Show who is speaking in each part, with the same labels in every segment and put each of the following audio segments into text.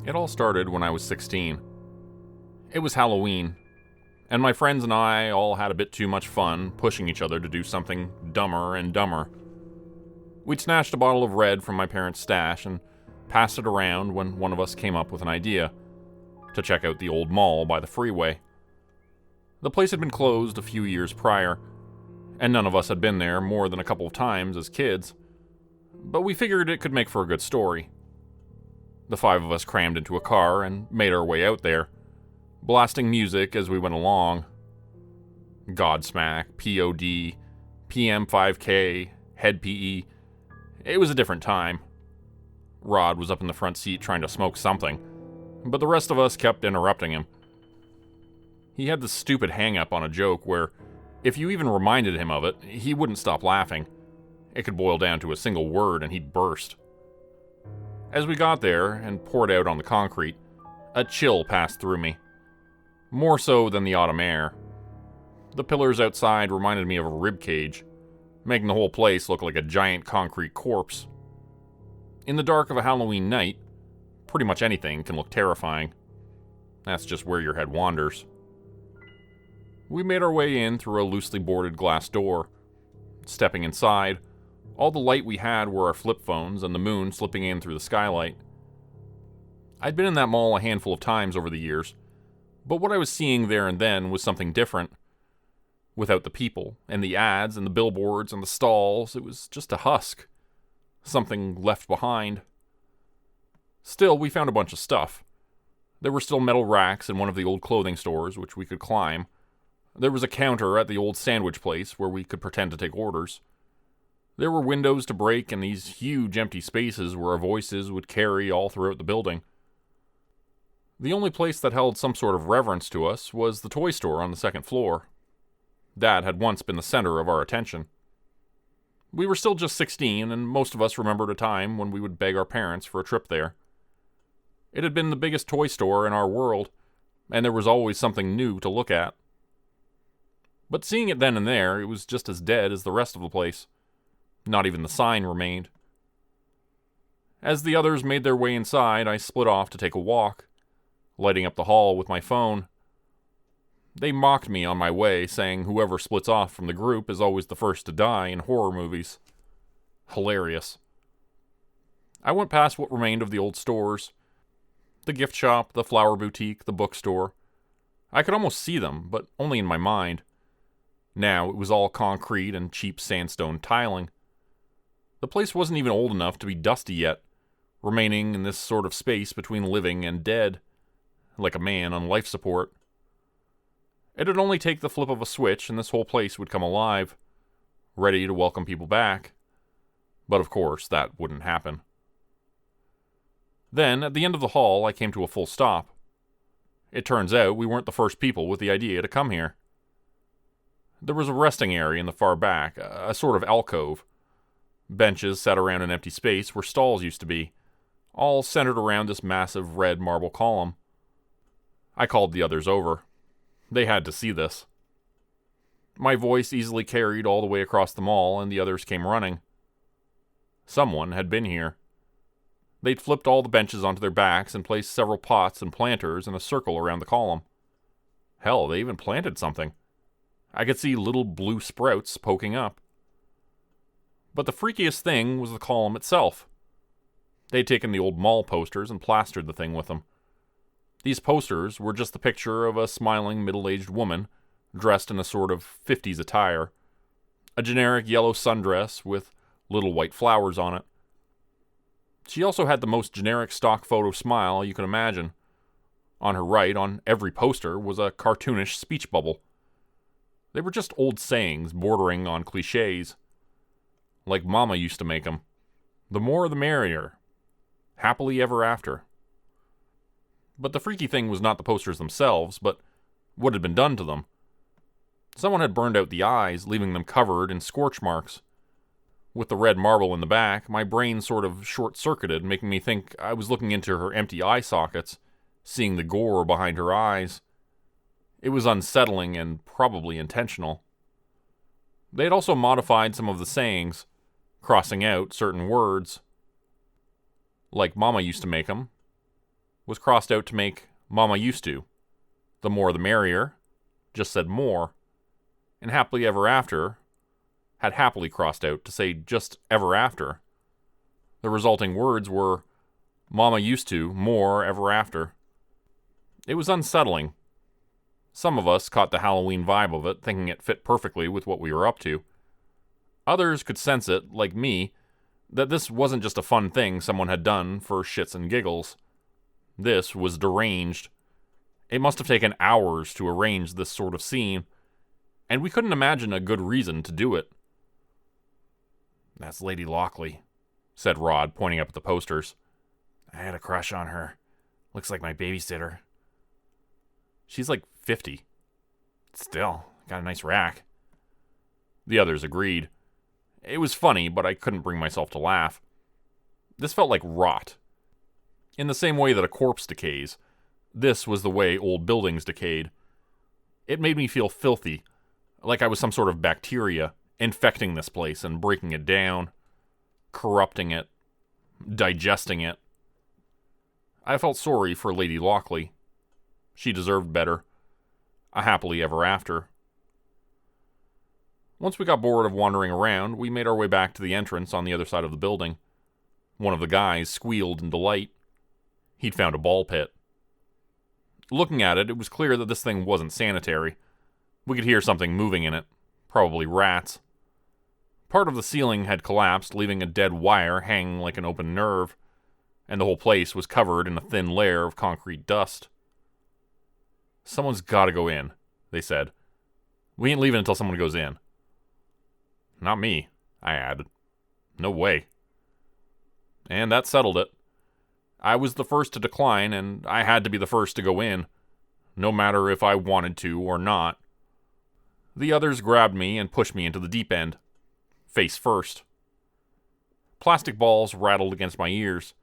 Speaker 1: It all started when I was 16. It was Halloween, and my friends and I all had a bit too much fun pushing each other to do something dumber and dumber. We'd snatched a bottle of red from my parents' stash and passed it around when one of us came up with an idea to check out the old mall by the freeway. The place had been closed a few years prior, and none of us had been there more than a couple of times as kids, but we figured it could make for a good story. The five of us crammed into a car and made our way out there, blasting music as we went along. Godsmack, POD, PM5K, Head PE. It was a different time. Rod was up in the front seat trying to smoke something, but the rest of us kept interrupting him. He had this stupid hang-up on a joke where, if you even reminded him of it, he wouldn't stop laughing. It could boil down to a single word and he'd burst. As we got there and poured out on the concrete, a chill passed through me. More so than the autumn air. The pillars outside reminded me of a rib cage, making the whole place look like a giant concrete corpse. In the dark of a Halloween night, pretty much anything can look terrifying. That's just where your head wanders. We made our way in through a loosely boarded glass door. Stepping inside, all the light we had were our flip phones and the moon slipping in through the skylight. I'd been in that mall a handful of times over the years, but what I was seeing there and then was something different. Without the people, and the ads, and the billboards, and the stalls, it was just a husk. Something left behind. Still, we found a bunch of stuff. There were still metal racks in one of the old clothing stores, which we could climb. There was a counter at the old sandwich place where we could pretend to take orders. There were windows to break in these huge empty spaces where our voices would carry all throughout the building. The only place that held some sort of reverence to us was the toy store on the second floor. That had once been the center of our attention. We were still just 16, and most of us remembered a time when we would beg our parents for a trip there. It had been the biggest toy store in our world, and there was always something new to look at. But seeing it then and there, it was just as dead as the rest of the place. Not even the sign remained. As the others made their way inside, I split off to take a walk, lighting up the hall with my phone. They mocked me on my way, saying whoever splits off from the group is always the first to die in horror movies. Hilarious. I went past what remained of the old stores. The gift shop, the flower boutique, the bookstore. I could almost see them, but only in my mind. Now it was all concrete and cheap sandstone tiling. The place wasn't even old enough to be dusty yet, remaining in this sort of space between living and dead, like a man on life support. It'd only take the flip of a switch and this whole place would come alive, ready to welcome people back. But of course, that wouldn't happen. Then, at the end of the hall, I came to a full stop. It turns out we weren't the first people with the idea to come here. There was a resting area in the far back, a sort of alcove. Benches sat around an empty space where stalls used to be, all centered around this massive red marble column. I called the others over. They had to see this. My voice easily carried all the way across the mall, and the others came running. Someone had been here. They'd flipped all the benches onto their backs and placed several pots and planters in a circle around the column. Hell, they even planted something. I could see little blue sprouts poking up. But the freakiest thing was the column itself. They'd taken the old mall posters and plastered the thing with them. These posters were just the picture of a smiling middle-aged woman, dressed in a sort of 50s attire. A generic yellow sundress with little white flowers on it. She also had the most generic stock photo smile you can imagine. On her right, on every poster, was a cartoonish speech bubble. They were just old sayings bordering on cliches. Like Mama used to make them. The more the merrier. Happily ever after. But the freaky thing was not the posters themselves, but what had been done to them. Someone had burned out the eyes, leaving them covered in scorch marks. With the red marble in the back, my brain sort of short-circuited, making me think I was looking into her empty eye sockets, seeing the gore behind her eyes. It was unsettling and probably intentional. They had also modified some of the sayings, crossing out certain words. Like Mama used to make 'em. was crossed out to make Mama Used to. The more the merrier just said more, and Happily Ever After had happily crossed out to say just ever after. The resulting words were Mama Used to, more ever after. It was unsettling. Some of us caught the Halloween vibe of it, thinking it fit perfectly with what we were up to. Others could sense it, like me, that this wasn't just a fun thing someone had done for shits and giggles. This was deranged. It must have taken hours to arrange this sort of scene, and we couldn't imagine a good reason to do it. "That's Lady Lockley," said Rod, pointing up at the posters. "I had a crush on her. Looks like my babysitter." "She's like 50. Still, got a nice rack." The others agreed. It was funny, but I couldn't bring myself to laugh. This felt like rot. In the same way that a corpse decays, this was the way old buildings decayed. It made me feel filthy, like I was some sort of bacteria, infecting this place and breaking it down, corrupting it, digesting it. I felt sorry for Lady Lockley. She deserved better. A happily ever after. Once we got bored of wandering around, we made our way back to the entrance on the other side of the building. One of the guys squealed in delight. He'd found a ball pit. Looking at it, it was clear that this thing wasn't sanitary. We could hear something moving in it. Probably rats. Part of the ceiling had collapsed, leaving a dead wire hanging like an open nerve, and the whole place was covered in a thin layer of concrete dust. "Someone's gotta go in," they said. "We ain't leaving until someone goes in." "Not me," I added. "No way." And that settled it. I was the first to decline, and I had to be the first to go in, no matter if I wanted to or not. The others grabbed me and pushed me into the deep end, face first. Plastic balls rattled against my ears.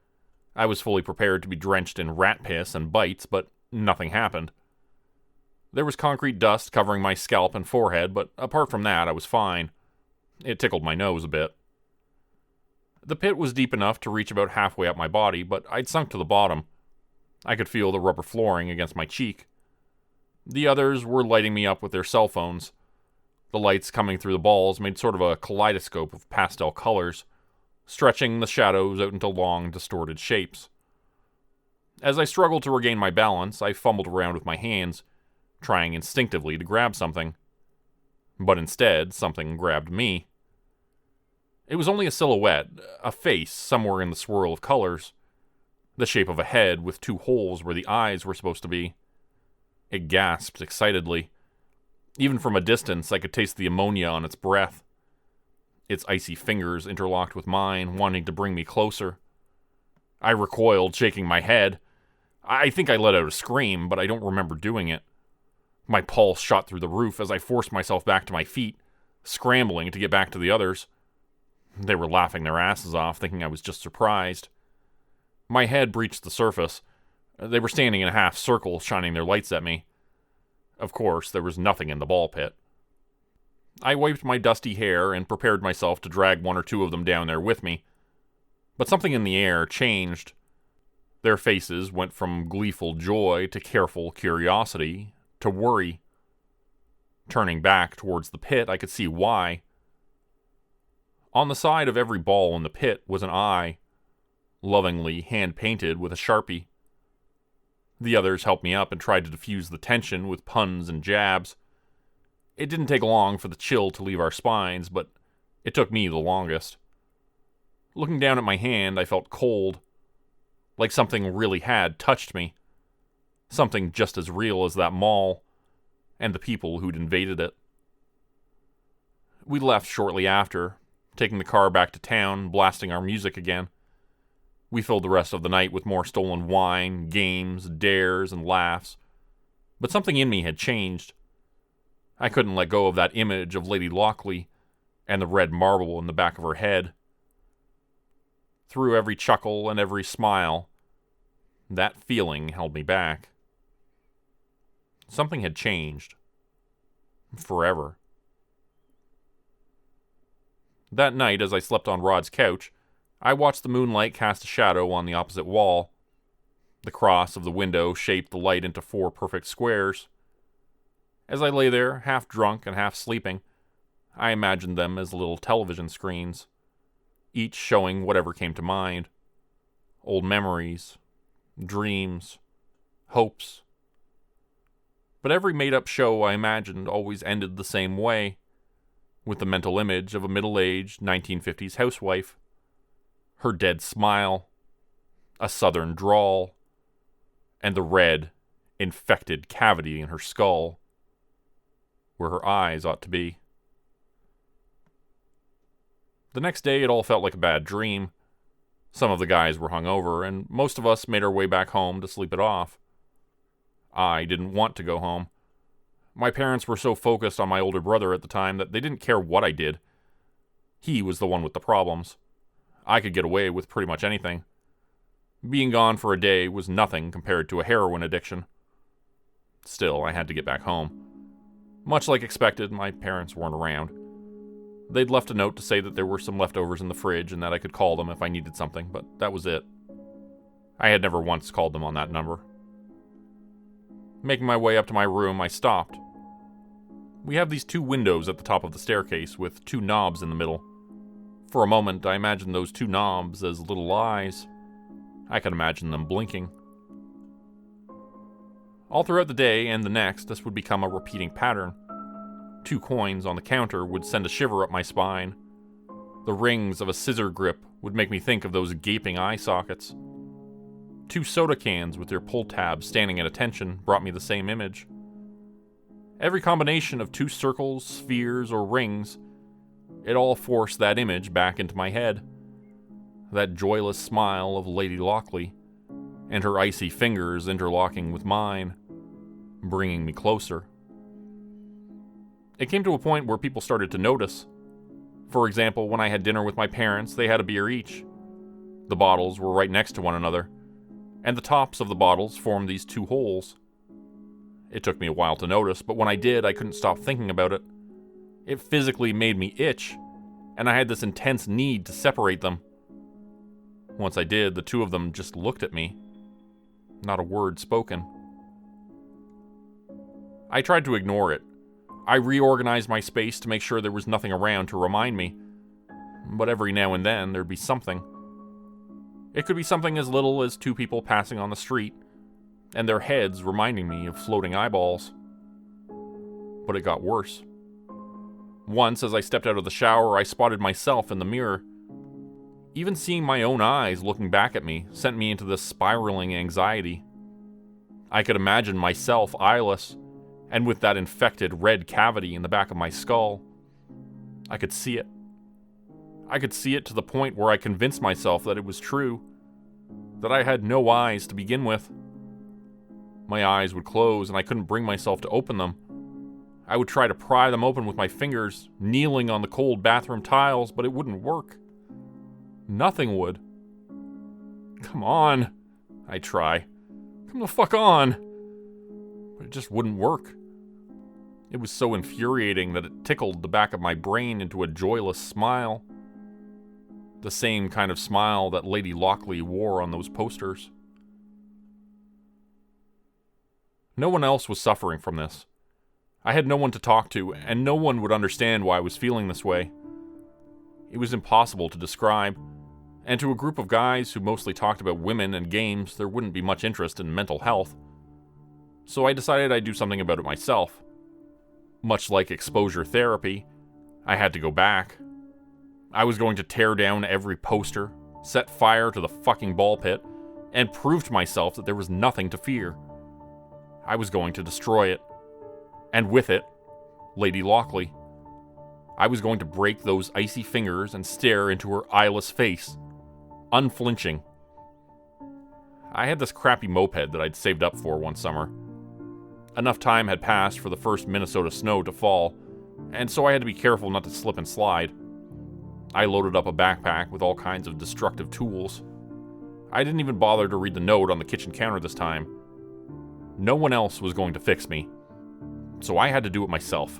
Speaker 1: I was fully prepared to be drenched in rat piss and bites, but nothing happened. There was concrete dust covering my scalp and forehead, but apart from that, I was fine. It tickled my nose a bit. The pit was deep enough to reach about halfway up my body, but I'd sunk to the bottom. I could feel the rubber flooring against my cheek. The others were lighting me up with their cell phones. The lights coming through the balls made sort of a kaleidoscope of pastel colors, stretching the shadows out into long, distorted shapes. As I struggled to regain my balance, I fumbled around with my hands, trying instinctively to grab something. But instead, something grabbed me. It was only a silhouette, a face somewhere in the swirl of colors, the shape of a head with two holes where the eyes were supposed to be. It gasped excitedly. Even from a distance, I could taste the ammonia on its breath. Its icy fingers interlocked with mine, wanting to bring me closer. I recoiled, shaking my head. I think I let out a scream, but I don't remember doing it. My pulse shot through the roof as I forced myself back to my feet, scrambling to get back to the others. They were laughing their asses off, thinking I was just surprised. My head breached the surface. They were standing in a half circle, shining their lights at me. Of course, there was nothing in the ball pit. I wiped my dusty hair and prepared myself to drag one or two of them down there with me. But something in the air changed. Their faces went from gleeful joy to careful curiosity to worry. Turning back towards the pit, I could see why. On the side of every ball in the pit was an eye, lovingly hand-painted with a Sharpie. The others helped me up and tried to diffuse the tension with puns and jabs. It didn't take long for the chill to leave our spines, but it took me the longest. Looking down at my hand, I felt cold, like something really had touched me. Something just as real as that mall, and the people who'd invaded it. We left shortly after, taking the car back to town, blasting our music again. We filled the rest of the night with more stolen wine, games, dares, and laughs. But something in me had changed. I couldn't let go of that image of Lady Lockley and the red marble in the back of her head. Through every chuckle and every smile, that feeling held me back. Something had changed. Forever. That night, as I slept on Rod's couch, I watched the moonlight cast a shadow on the opposite wall. The cross of the window shaped the light into 4 perfect squares. As I lay there, half drunk and half sleeping, I imagined them as little television screens, each showing whatever came to mind. Old memories, dreams, hopes. But every made-up show I imagined always ended the same way, with the mental image of a middle-aged 1950s housewife, her dead smile, a southern drawl, and the red, infected cavity in her skull, where her eyes ought to be. The next day it all felt like a bad dream. Some of the guys were hungover, and most of us made our way back home to sleep it off. I didn't want to go home. My parents were so focused on my older brother at the time that they didn't care what I did. He was the one with the problems. I could get away with pretty much anything. Being gone for a day was nothing compared to a heroin addiction. Still, I had to get back home. Much like expected, my parents weren't around. They'd left a note to say that there were some leftovers in the fridge and that I could call them if I needed something, but that was it. I had never once called them on that number. Making my way up to my room, I stopped. We have these 2 windows at the top of the staircase with 2 knobs in the middle. For a moment, I imagined those 2 knobs as little eyes. I could imagine them blinking. All throughout the day and the next, this would become a repeating pattern. 2 coins on the counter would send a shiver up my spine. The rings of a scissor grip would make me think of those gaping eye sockets. 2 soda cans with their pull tabs standing at attention brought me the same image. Every combination of 2 circles, spheres, or rings, it all forced that image back into my head. That joyless smile of Lady Lockley, and her icy fingers interlocking with mine, bringing me closer. It came to a point where people started to notice. For example, when I had dinner with my parents, they had a beer each. The bottles were right next to one another, and the tops of the bottles formed these 2 holes. It took me a while to notice, but when I did, I couldn't stop thinking about it. It physically made me itch, and I had this intense need to separate them. Once I did, the 2 of them just looked at me. Not a word spoken. I tried to ignore it. I reorganized my space to make sure there was nothing around to remind me. But every now and then, there'd be something. It could be something as little as 2 people passing on the street, and their heads reminding me of floating eyeballs. But it got worse. Once, as I stepped out of the shower, I spotted myself in the mirror. Even seeing my own eyes looking back at me sent me into this spiraling anxiety. I could imagine myself eyeless, and with that infected red cavity in the back of my skull. I could see it. I could see it to the point where I convinced myself that it was true, that I had no eyes to begin with. My eyes would close and I couldn't bring myself to open them. I would try to pry them open with my fingers, kneeling on the cold bathroom tiles, but it wouldn't work. Nothing would. Come on, I'd try. Come the fuck on. But it just wouldn't work. It was so infuriating that it tickled the back of my brain into a joyless smile. The same kind of smile that Lady Lockley wore on those posters. No one else was suffering from this. I had no one to talk to, and no one would understand why I was feeling this way. It was impossible to describe, and to a group of guys who mostly talked about women and games, there wouldn't be much interest in mental health. So I decided I'd do something about it myself. Much like exposure therapy, I had to go back. I was going to tear down every poster, set fire to the fucking ball pit, and prove to myself that there was nothing to fear. I was going to destroy it. And with it, Lady Lockley. I was going to break those icy fingers and stare into her eyeless face, unflinching. I had this crappy moped that I'd saved up for one summer. Enough time had passed for the first Minnesota snow to fall, and so I had to be careful not to slip and slide. I loaded up a backpack with all kinds of destructive tools. I didn't even bother to read the note on the kitchen counter this time. No one else was going to fix me, so I had to do it myself.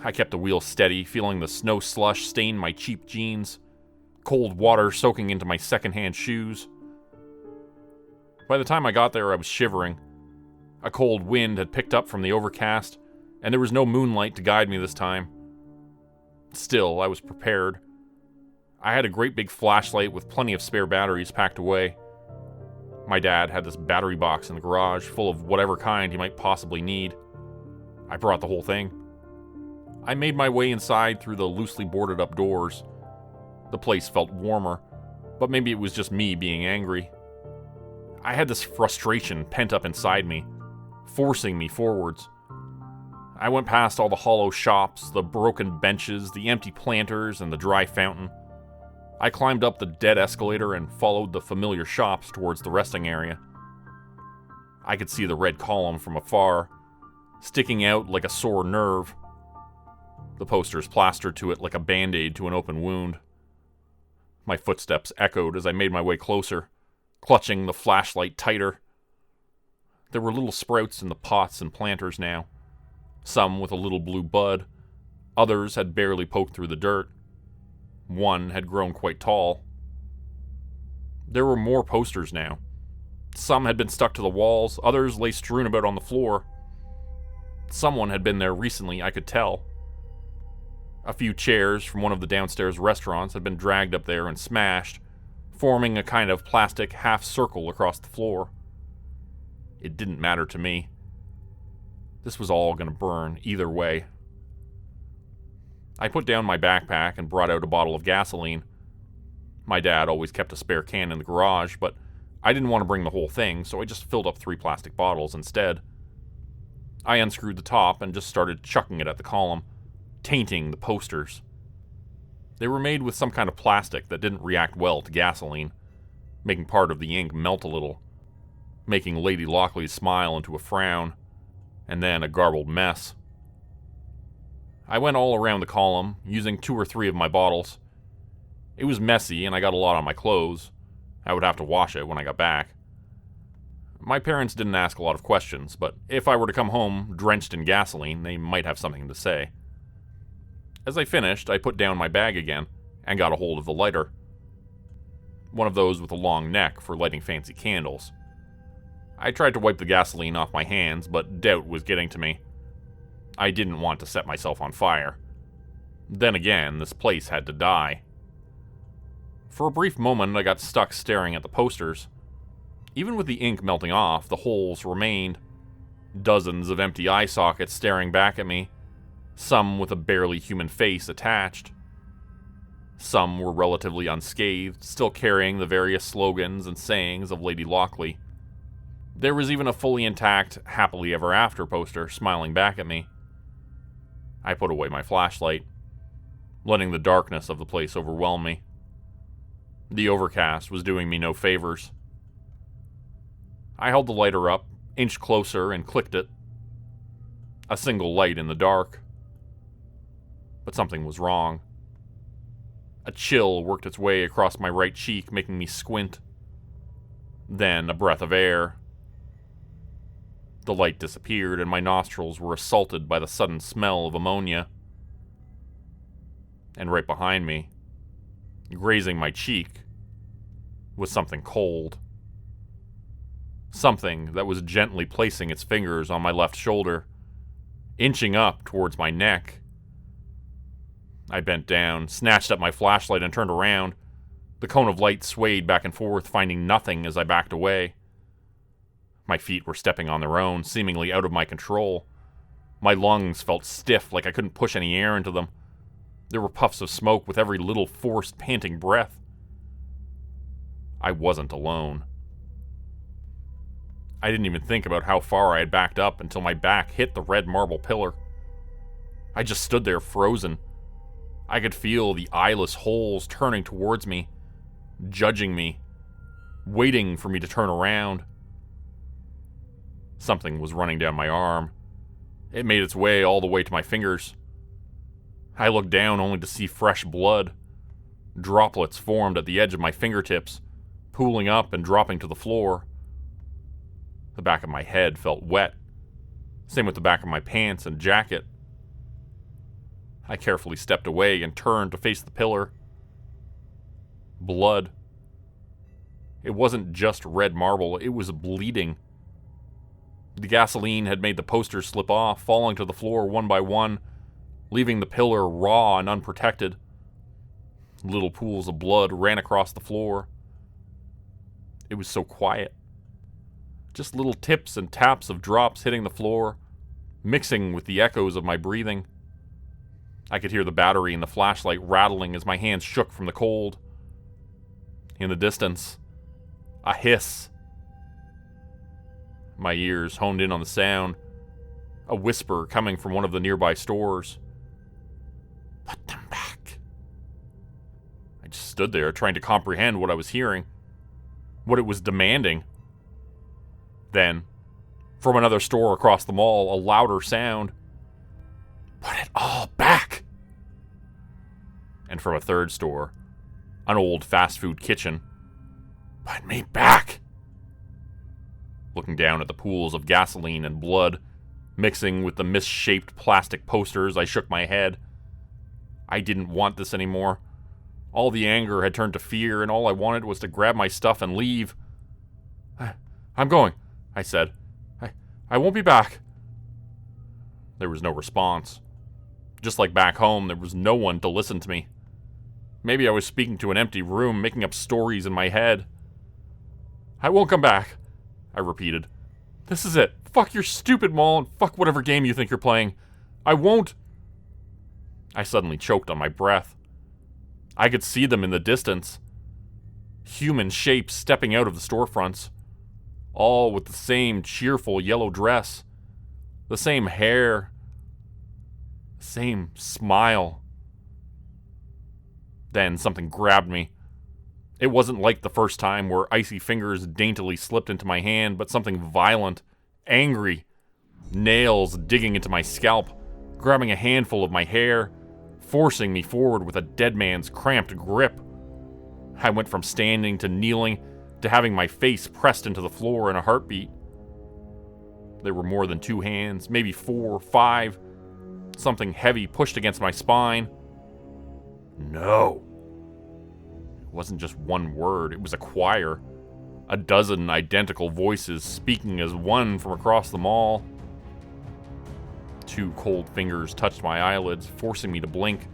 Speaker 1: I kept the wheel steady, feeling the snow slush stain my cheap jeans, cold water soaking into my secondhand shoes. By the time I got there, I was shivering. A cold wind had picked up from the overcast, and there was no moonlight to guide me this time. Still, I was prepared. I had a great big flashlight with plenty of spare batteries packed away. My dad had this battery box in the garage full of whatever kind he might possibly need. I brought the whole thing. I made my way inside through the loosely boarded up doors. The place felt warmer, but maybe it was just me being angry. I had this frustration pent up inside me, forcing me forwards. I went past all the hollow shops, the broken benches, the empty planters, and the dry fountain. I climbed up the dead escalator and followed the familiar shops towards the resting area. I could see the red column from afar, sticking out like a sore nerve. The posters plastered to it like a band-aid to an open wound. My footsteps echoed as I made my way closer, clutching the flashlight tighter. There were little sprouts in the pots and planters now, some with a little blue bud. Others had barely poked through the dirt. One had grown quite tall. There were more posters now. Some had been stuck to the walls, others lay strewn about on the floor. Someone had been there recently, I could tell. A few chairs from one of the downstairs restaurants had been dragged up there and smashed, forming a kind of plastic half-circle across the floor. It didn't matter to me. This was all going to burn either way. I put down my backpack and brought out a bottle of gasoline. My dad always kept a spare can in the garage, but I didn't want to bring the whole thing, so I just filled up 3 plastic bottles instead. I unscrewed the top and just started chucking it at the column, tainting the posters. They were made with some kind of plastic that didn't react well to gasoline, making part of the ink melt a little, making Lady Lockley's smile into a frown, and then a garbled mess. I went all around the column, using 2 or 3 of my bottles. It was messy, and I got a lot on my clothes. I would have to wash it when I got back. My parents didn't ask a lot of questions, but if I were to come home drenched in gasoline, they might have something to say. As I finished, I put down my bag again, and got a hold of the lighter. One of those with a long neck for lighting fancy candles. I tried to wipe the gasoline off my hands, but doubt was getting to me. I didn't want to set myself on fire. Then again, this place had to die. For a brief moment, I got stuck staring at the posters. Even with the ink melting off, the holes remained. Dozens of empty eye sockets staring back at me, some with a barely human face attached. Some were relatively unscathed, still carrying the various slogans and sayings of Lady Lockley. There was even a fully intact Happily Ever After poster smiling back at me. I put away my flashlight, letting the darkness of the place overwhelm me. The overcast was doing me no favors. I held the lighter up, inched closer, and clicked it. A single light in the dark. But something was wrong. A chill worked its way across my right cheek, making me squint. Then a breath of air. The light disappeared, and my nostrils were assaulted by the sudden smell of ammonia. And right behind me, grazing my cheek, was something cold. Something that was gently placing its fingers on my left shoulder, inching up towards my neck. I bent down, snatched up my flashlight, and turned around. The cone of light swayed back and forth, finding nothing as I backed away. My feet were stepping on their own, seemingly out of my control. My lungs felt stiff, like I couldn't push any air into them. There were puffs of smoke with every little forced, panting breath. I wasn't alone. I didn't even think about how far I had backed up until my back hit the red marble pillar. I just stood there frozen. I could feel the eyeless holes turning towards me, judging me, waiting for me to turn around. Something was running down my arm. It made its way all the way to my fingers. I looked down only to see fresh blood. Droplets formed at the edge of my fingertips, pooling up and dropping to the floor. The back of my head felt wet. Same with the back of my pants and jacket. I carefully stepped away and turned to face the pillar. Blood. It wasn't just red marble, it was bleeding. The gasoline had made the posters slip off, falling to the floor one by one, leaving the pillar raw and unprotected. Little pools of blood ran across the floor. It was so quiet. Just little tips and taps of drops hitting the floor, mixing with the echoes of my breathing. I could hear the battery in the flashlight rattling as my hands shook from the cold. In the distance, a hiss. My ears honed in on the sound, a whisper coming from one of the nearby stores. Put them back. I just stood there trying to comprehend what I was hearing, what it was demanding. Then, from another store across the mall, a louder sound. Put it all back! And from a third store, an old fast food kitchen. Put me back! Looking down at the pools of gasoline and blood, mixing with the misshaped plastic posters, I shook my head. I didn't want this anymore. All the anger had turned to fear, and all I wanted was to grab my stuff and leave. I'm going, I said. I won't be back. There was no response. Just like back home, there was no one to listen to me. Maybe I was speaking to an empty room, making up stories in my head. I won't come back, I repeated. This is it. Fuck your stupid mall and fuck whatever game you think you're playing. I won't. I suddenly choked on my breath. I could see them in the distance. Human shapes stepping out of the storefronts. All with the same cheerful yellow dress. The same hair. The same smile. Then something grabbed me. It wasn't like the first time where icy fingers daintily slipped into my hand, but something violent, angry. Nails digging into my scalp, grabbing a handful of my hair, forcing me forward with a dead man's cramped grip. I went from standing to kneeling to having my face pressed into the floor in a heartbeat. There were more than 2 hands, maybe 4, 5. Something heavy pushed against my spine. No. It wasn't just one word, it was a choir. A dozen identical voices speaking as one from across the mall. 2 cold fingers touched my eyelids, forcing me to blink.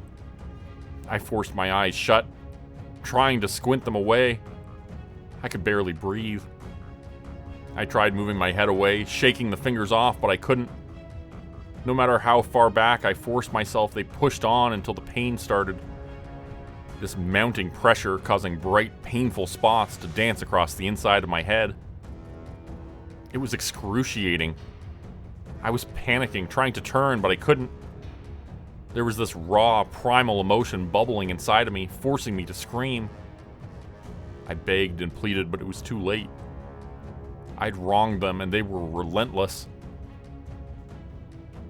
Speaker 1: I forced my eyes shut, trying to squint them away. I could barely breathe. I tried moving my head away, shaking the fingers off, but I couldn't. No matter how far back I forced myself, they pushed on until the pain started. This mounting pressure causing bright, painful spots to dance across the inside of my head. It was excruciating. I was panicking, trying to turn, but I couldn't. There was this raw, primal emotion bubbling inside of me, forcing me to scream. I begged and pleaded, but it was too late. I'd wronged them, and they were relentless.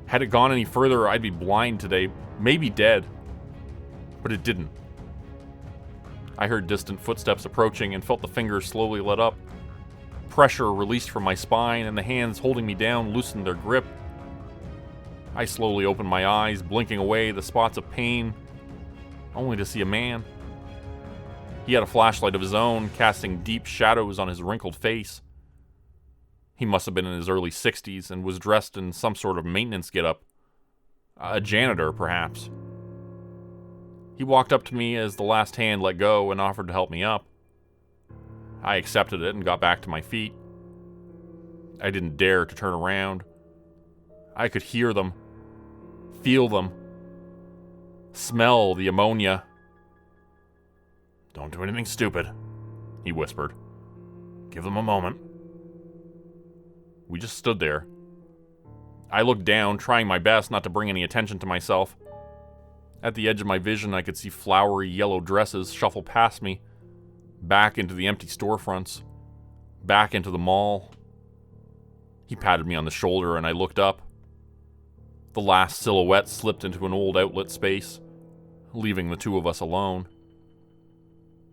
Speaker 1: Had it gone any further, I'd be blind today, maybe dead. But it didn't. I heard distant footsteps approaching and felt the fingers slowly let up. Pressure released from my spine, and the hands holding me down loosened their grip. I slowly opened my eyes, blinking away the spots of pain, only to see a man. He had a flashlight of his own, casting deep shadows on his wrinkled face. He must have been in his early 60s and was dressed in some sort of maintenance getup. A janitor, perhaps. He walked up to me as the last hand let go and offered to help me up. I accepted it and got back to my feet. I didn't dare to turn around. I could hear them, feel them, smell the ammonia. Don't do anything stupid, he whispered. Give them a moment. We just stood there. I looked down, trying my best not to bring any attention to myself. At the edge of my vision, I could see flowery yellow dresses shuffle past me, back into the empty storefronts, back into the mall. He patted me on the shoulder and I looked up. The last silhouette slipped into an old outlet space, leaving the 2 of us alone.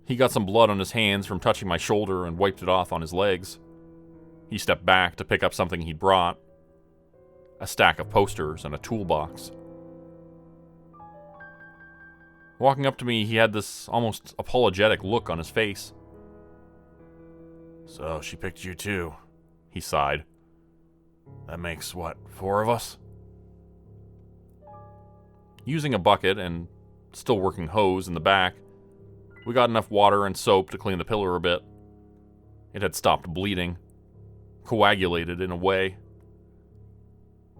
Speaker 1: He got some blood on his hands from touching my shoulder and wiped it off on his legs. He stepped back to pick up something he'd brought. A stack of posters and a toolbox. Walking up to me, he had this almost apologetic look on his face. So she picked you too, he sighed. That makes, what, 4 of us? Using a bucket and still working hose in the back, we got enough water and soap to clean the pillar a bit. It had stopped bleeding, coagulated in a way.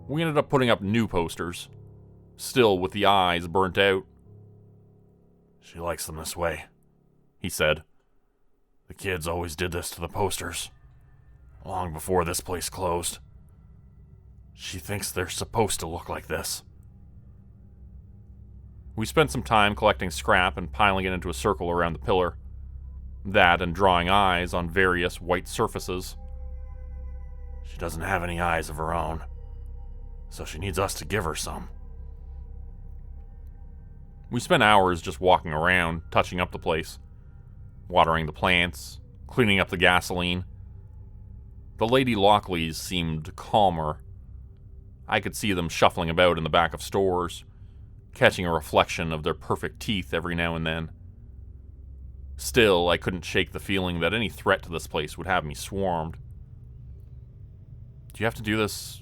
Speaker 1: We ended up putting up new posters, still with the eyes burnt out. She likes them this way, he said. The kids always did this to the posters, long before this place closed. She thinks they're supposed to look like this. We spent some time collecting scrap and piling it into a circle around the pillar. That and drawing eyes on various white surfaces. She doesn't have any eyes of her own, so she needs us to give her some. We spent hours just walking around, touching up the place, watering the plants, cleaning up the gasoline. The Lady Lockleys seemed calmer. I could see them shuffling about in the back of stores, catching a reflection of their perfect teeth every now and then. Still, I couldn't shake the feeling that any threat to this place would have me swarmed. Do you have to do this?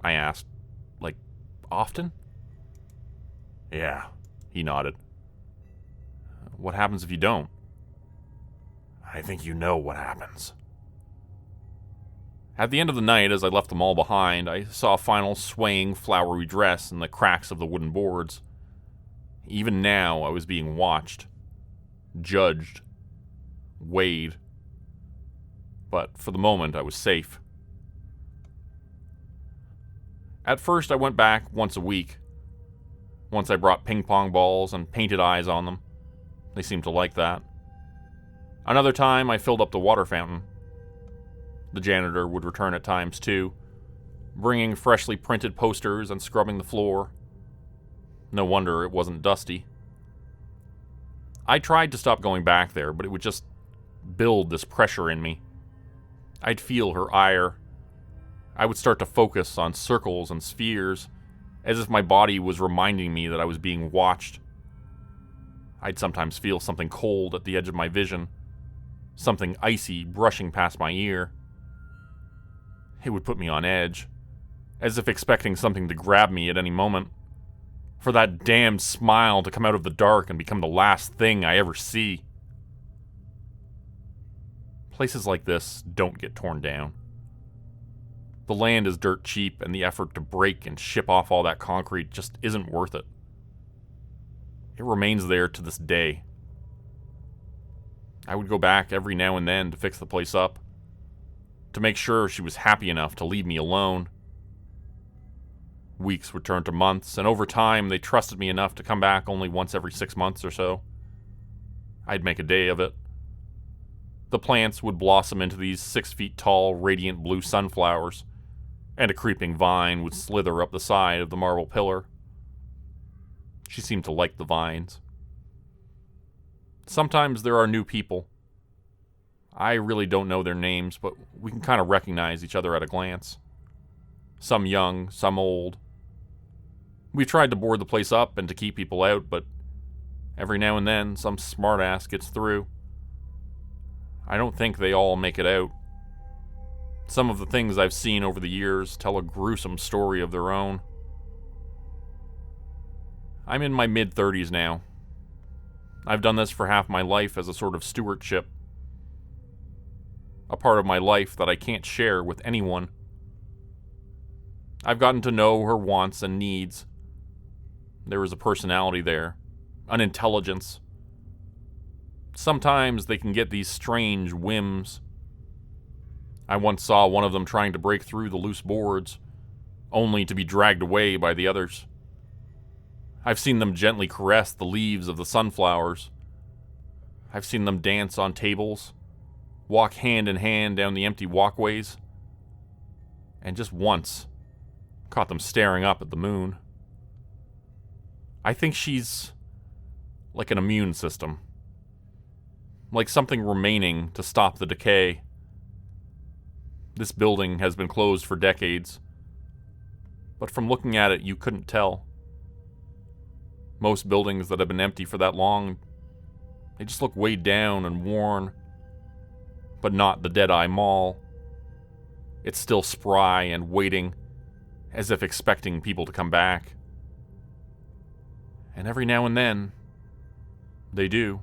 Speaker 1: I asked. Like, often? Yeah, he nodded. What happens if you don't? I think you know what happens. At the end of the night, as I left them all behind, I saw a final swaying, flowery dress in the cracks of the wooden boards. Even now, I was being watched, judged, weighed. But for the moment, I was safe. At first, I went back once a week. Once I brought ping pong balls and painted eyes on them. They seemed to like that. Another time, I filled up the water fountain. The janitor would return at times too, bringing freshly printed posters and scrubbing the floor. No wonder it wasn't dusty. I tried to stop going back there, but it would just build this pressure in me. I'd feel her ire. I would start to focus on circles and spheres, as if my body was reminding me that I was being watched. I'd sometimes feel something cold at the edge of my vision, something icy brushing past my ear. It would put me on edge, as if expecting something to grab me at any moment, for that damned smile to come out of the dark and become the last thing I ever see. Places like this don't get torn down. The land is dirt cheap, and the effort to break and ship off all that concrete just isn't worth it. It remains there to this day. I would go back every now and then to fix the place up, to make sure she was happy enough to leave me alone. Weeks would turn to months, and over time they trusted me enough to come back only once every 6 months or so. I'd make a day of it. The plants would blossom into these 6 feet tall, radiant blue sunflowers, and a creeping vine would slither up the side of the marble pillar. She seemed to like the vines. Sometimes there are new people. I really don't know their names, but we can kind of recognize each other at a glance. Some young, some old. We've tried to board the place up and to keep people out, but every now and then some smartass gets through. I don't think they all make it out. Some of the things I've seen over the years tell a gruesome story of their own. I'm in my mid-30s now. I've done this for half my life as a sort of stewardship. A part of my life that I can't share with anyone. I've gotten to know her wants and needs. There is a personality there, an intelligence. Sometimes they can get these strange whims. I once saw one of them trying to break through the loose boards, only to be dragged away by the others. I've seen them gently caress the leaves of the sunflowers. I've seen them dance on tables, walk hand in hand down the empty walkways, and just once caught them staring up at the moon. I think she's like an immune system, like something remaining to stop the decay. This building has been closed for decades, but from looking at it, you couldn't tell. Most buildings that have been empty for that long, they just look weighed down and worn, but not the Deadeye Mall. It's still spry and waiting, as if expecting people to come back. And every now and then, they do.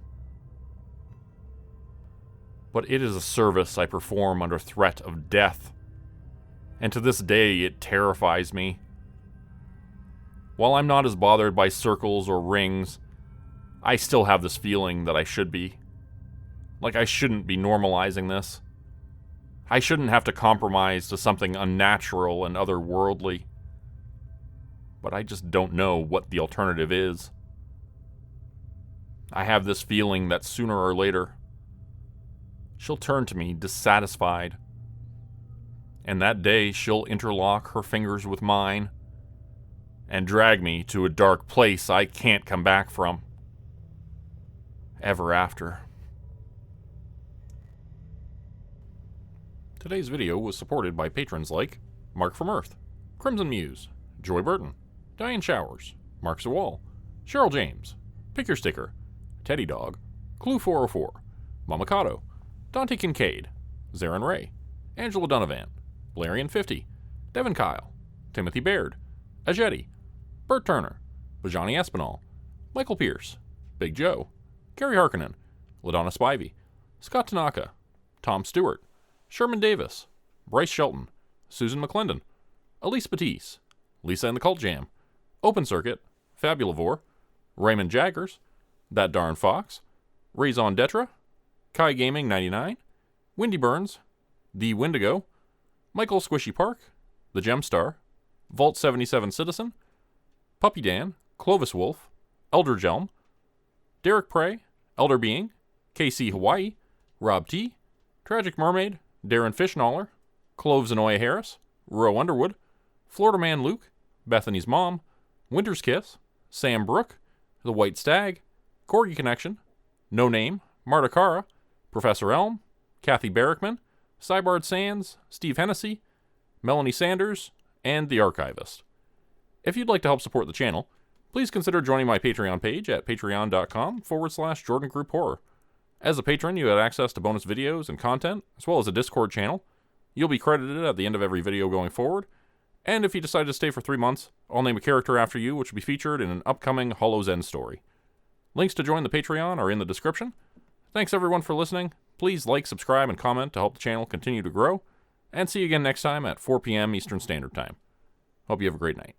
Speaker 1: But it is a service I perform under threat of death, and to this day it terrifies me. While I'm not as bothered by circles or rings, I still have this feeling that I should be. Like I shouldn't be normalizing this. I shouldn't have to compromise to something unnatural and otherworldly. But I just don't know what the alternative is. I have this feeling that sooner or later, she'll turn to me dissatisfied. And that day she'll interlock her fingers with mine and drag me to a dark place I can't come back from. Ever after. Today's video was supported by patrons like Mark from Earth, Crimson Muse, Joy Burton, Diane Showers, Mark Sewall, Cheryl James, Pick Your Sticker, Teddy Dog, Clue 404, Mamakato, Dante Kincaid, Zarin Ray, Angela Donovan, Valerian50, Devin Kyle, Timothy Baird, Ajeti, Bert Turner, Bajani Espinal, Michael Pierce, Big Joe, Gary Harkonnen, LaDonna Spivey, Scott Tanaka, Tom Stewart, Sherman Davis, Bryce Shelton, Susan McClendon, Elise Batiste, Lisa and the Cult Jam, Open Circuit, Fabulavore, Raymond Jaggers, That Darn Fox, Raison Detra, Kai Gaming 99, Windy Burns, The Windigo, Michael Squishy Park, The Gemstar, Vault 77 Citizen, Puppy Dan, Clovis Wolf, Elder Jelm, Derek Prey, Elder Being, KC Hawaii, Rob T, Tragic Mermaid, Darren Fishnaller, Cloves Anoya Harris, Roe Underwood, Florida Man Luke, Bethany's Mom, Winter's Kiss, Sam Brook, The White Stag, Corgi Connection, No Name, Marta Cara, Professor Elm, Kathy Barrickman, Cybard Sands, Steve Hennessy, Melanie Sanders, and The Archivist. If you'd like to help support the channel, please consider joining my Patreon page at patreon.com/Jordan Group Horror. As a patron, you have access to bonus videos and content, as well as a Discord channel. You'll be credited at the end of every video going forward, and if you decide to stay for 3 months, I'll name a character after you, which will be featured in an upcoming Hollow's End story. Links to join the Patreon are in the description. Thanks everyone for listening. Please like, subscribe, and comment to help the channel continue to grow, and see you again next time at 4 p.m. Eastern Standard Time. Hope you have a great night.